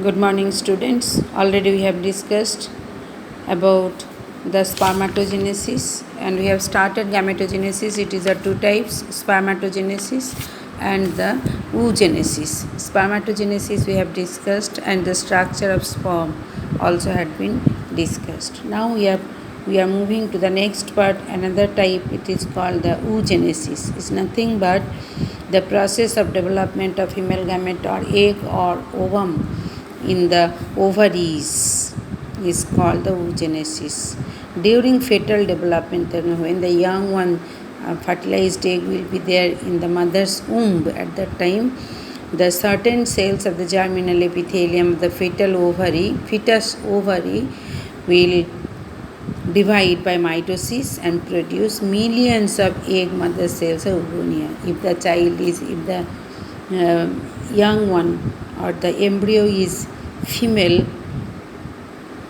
Good morning, students. Already we have discussed about the spermatogenesis and we have started gametogenesis. It is a two types, spermatogenesis and the oogenesis. Spermatogenesis we have discussed and the structure of sperm also had been discussed. Now we are moving to the next part, another type. It is called the oogenesis. It's nothing but the process of development of female gamete or egg or ovum in the ovaries is called the oogenesis. During fetal development, when the young one fertilized egg will be there in the mother's womb, at that time the certain cells of the germinal epithelium of the fetus ovary will divide by mitosis and produce millions of egg mother cells or oogonia. If the young one or the embryo is female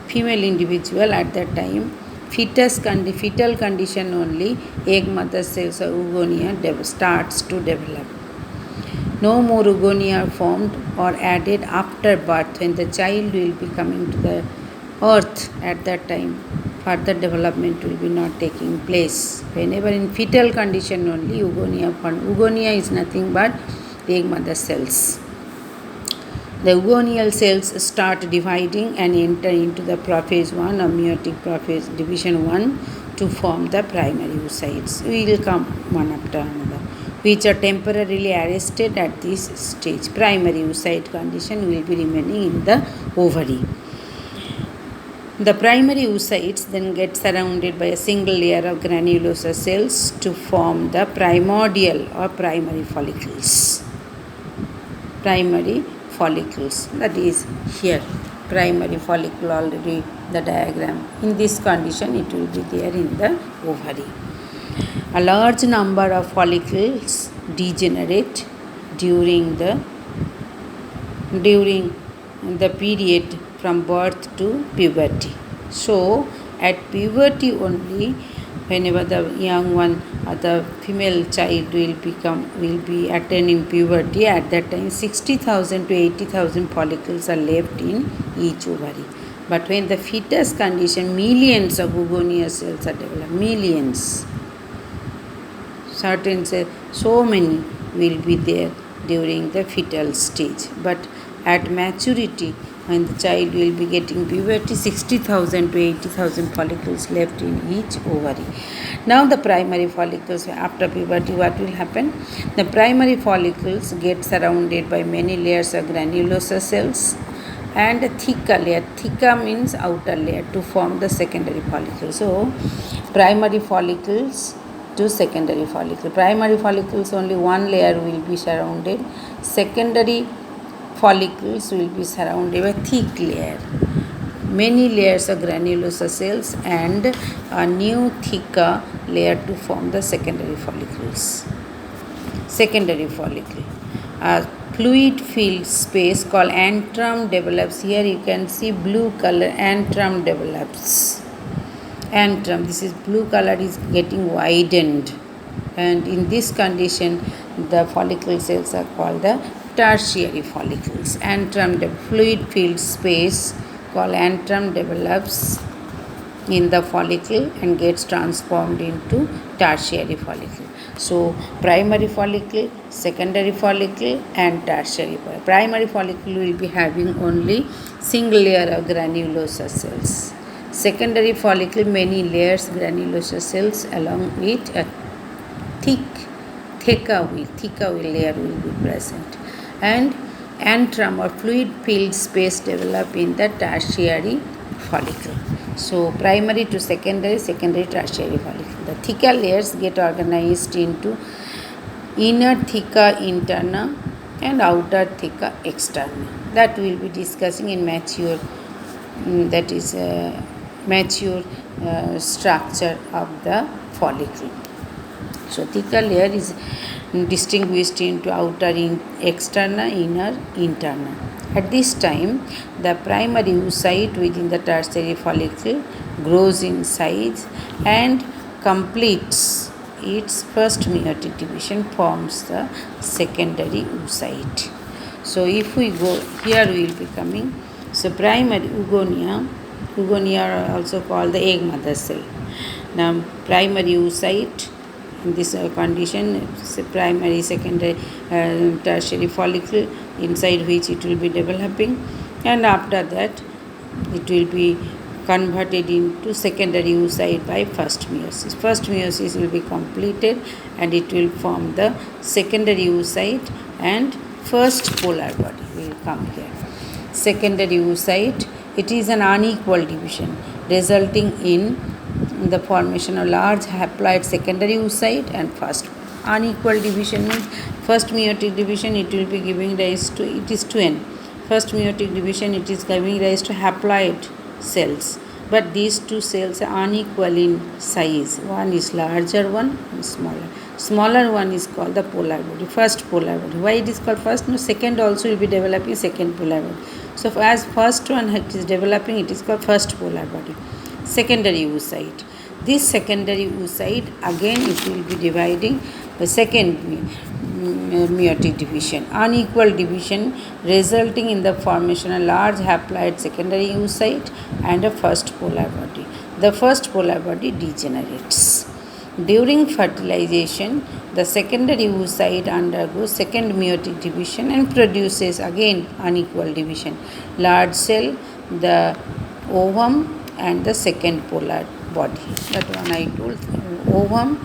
individual, at that time fetal condition only, egg mother cells or oogonia starts to develop. No more oogonia are formed or added after birth. When the child will be coming to the earth, at that time further development will be not taking place. Whenever in fetal condition only oogonia formed. Oogonia is nothing but egg mother cells. The oogonial cells start dividing and enter into the prophase 1 or meiotic prophase division 1 to form the primary oocytes. We will come one after another, which are temporarily arrested at this stage. Primary oocyte condition will be remaining in the ovary. The primary oocytes then get surrounded by a single layer of granulosa cells to form the primordial or primary follicles. Primary follicles, that is here, primary follicle, already the diagram. In this condition it will be there in the ovary. A large number of follicles degenerate during the period from birth to puberty. So at puberty only, whenever the young one or the female child will be attaining puberty, at that time 60,000 to 80,000 follicles are left in each ovary. But when the fetus condition, millions of oogonia cells are developed, millions. Certain cells, so many will be there during the fetal stage. But at maturity, when the child will be getting puberty, 60,000 to 80,000 follicles left in each ovary. Now the primary follicles, after puberty, what will happen? The primary follicles get surrounded by many layers of granulosa cells and a theca layer. Theca means outer layer, to form the secondary follicle. So primary follicles to secondary follicle. Primary follicles, only one layer will be surrounded. Secondary follicles will be surrounded by thick layer, many layers of granulosa cells and a new theca layer to form the secondary follicles. Secondary follicle, a fluid filled space called antrum develops. Here you can see blue color, antrum develops. Antrum, this is blue color, is getting widened, and in this condition the follicle cells are called the tertiary follicles. Antrum, the fluid filled space called antrum develops in the follicle and gets transformed into tertiary follicle. So primary follicle, secondary follicle and tertiary follicle. Primary follicle will be having only single layer of granulosa cells. Secondary follicle, many layers granulosa cells along with a thick theca layer will be present, and antrum or fluid filled space develop in the tertiary follicle. So primary to secondary, tertiary follicle. The theca layers get organized into inner theca interna and outer theca externa. That we will be discussing in mature structure of the follicle. So theca layer is distinguished into outer externa, inner interna. At this time, the primary oocyte within the tertiary follicle grows in size and completes its first meiotic division, forms the secondary oocyte. So if we go here, we will be coming. So primary oogonia are also called the egg mother cell. Now primary oocyte, in this condition, it's a primary, secondary, tertiary follicle inside which it will be developing, and after that it will be converted into secondary oocyte by first meiosis. First meiosis will be completed and it will form the secondary oocyte, and first polar body will come here. Secondary oocyte, it is an unequal division resulting in the formation of large haploid secondary oocyte and first. Unequal division means first meiotic division it will be giving rise to, it is twin. First meiotic division it is giving rise to haploid cells, but these two cells are unequal in size. One is larger, one is smaller. Smaller one is called the polar body, first polar body. Why it is called first? No, second also will be developing second polar body. So as first one it is developing, it is called first polar body. Secondary oocyte. This secondary oocyte again it will be dividing the second meiotic division, unequal division resulting in the formation of large haploid secondary oocyte and a first polar body. The first polar body degenerates. During fertilization, the secondary oocyte undergoes second meiotic division and produces again unequal division. Large cell, the ovum and the second polar body. That one I told, ovum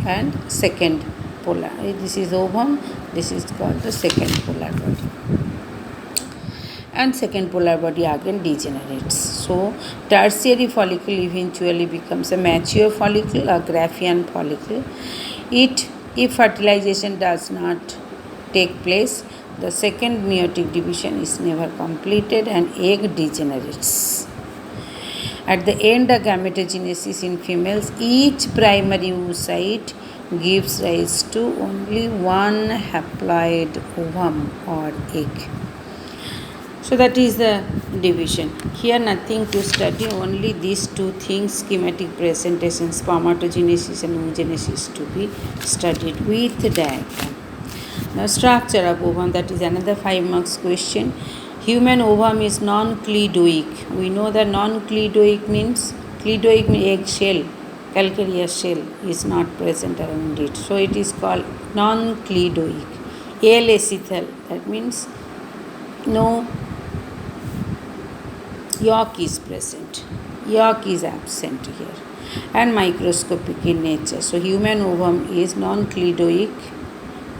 and second polar. This is ovum, this is called the second polar body. And second polar body again degenerates. So tertiary follicle eventually becomes a mature follicle, a Graafian follicle. If fertilization does not take place, the second meiotic division is never completed and egg degenerates. At the end of gametogenesis in females, each primary oocyte gives rise to only one haploid ovum or egg. So that is the division. Here nothing to study, only these two things, schematic presentation, spermatogenesis and oogenesis to be studied with the diagram. Now structure of ovum, that is another 5 marks question. Human ovum is non-cladoic. We know that non-cladoic means, cladoic means egg shell, calcareous shell is not present around it. So it is called non-cladoic. Alecythal, that means no yolk is present, yolk is absent here, and microscopic in nature. So human ovum is non-cladoic,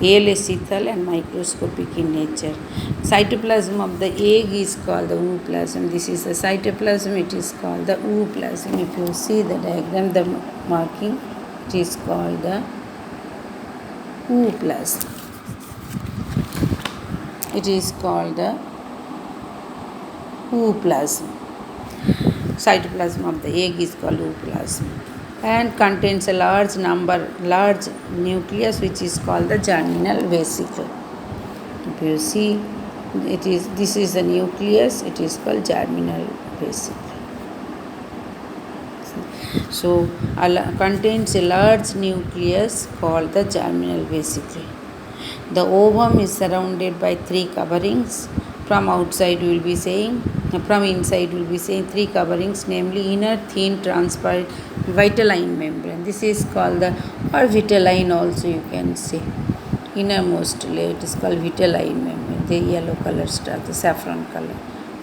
alecythal and microscopic in nature. Cytoplasm of the egg is called the ooplasm. This is the cytoplasm, it is called the ooplasm. If you see the diagram, the marking, it is called the ooplasm. It is called the ooplasm. Cytoplasm of the egg is called ooplasm and contains a large nucleus which is called the germinal vesicle. If you see, this is the nucleus, it is called germinal vesicle. So contains a large nucleus called the germinal vesicle. The ovum is surrounded by 3 coverings. From outside we will be saying, from inside we will be saying 3 coverings, namely inner thin transparent vitelline membrane. This is called the, or vitelline also you can say. Innermost layer, it is called vitelline membrane. The yellow color stuff, the saffron color.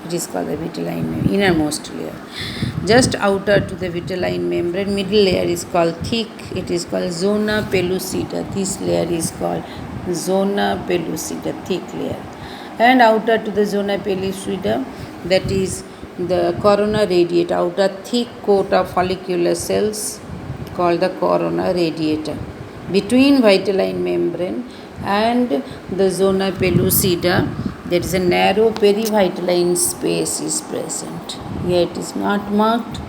It is called the vitelline membrane, innermost layer. Just outer to the vitelline membrane, middle layer is called thick. It is called zona pellucida. This layer is called zona pellucida, thick layer. And outer to the zona pellucida, that is the corona radiata, outer thick coat of follicular cells called the corona radiata. Between vitelline membrane and the zona pellucida, there is a narrow perivitelline space is present. Here it is not marked.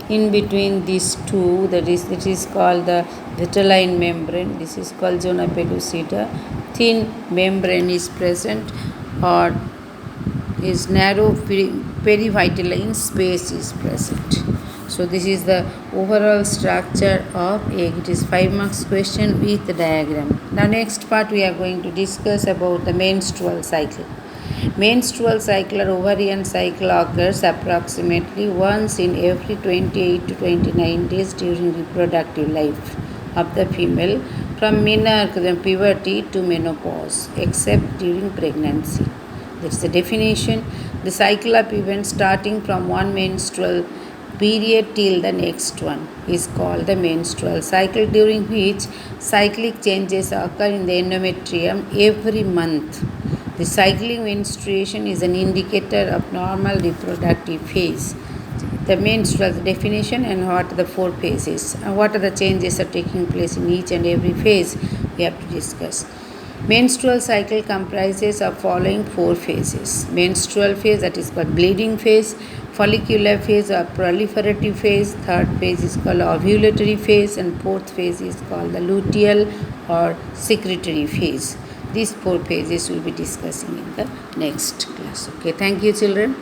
In between these two, that is, it is called the vitelline membrane. This is called zona pellucida. Thin membrane is present, or is narrow perivitelline space is present. So this is the overall structure of egg. It is 5 marks question with the diagram. Now next part we are going to discuss about the menstrual cycle. Menstrual cycle or ovarian cycle occurs approximately once in every 28 to 29 days during reproductive life of the female from puberty to menopause, except during pregnancy. That's the definition. The cycle of events starting from one menstrual period till the next one is called the menstrual cycle, during which cyclic changes occur in the endometrium every month. The cyclic menstruation is an indicator of normal reproductive phase. The menstrual definition and what are the 4 phases and what are the changes are taking place in each and every phase we have to discuss. Menstrual cycle comprises of following 4 phases. Menstrual phase, that is called bleeding phase, follicular phase or proliferative phase, third phase is called ovulatory phase, and fourth phase is called the luteal or secretory phase. These 4 phases we will be discussing in the next class. Okay, thank you children.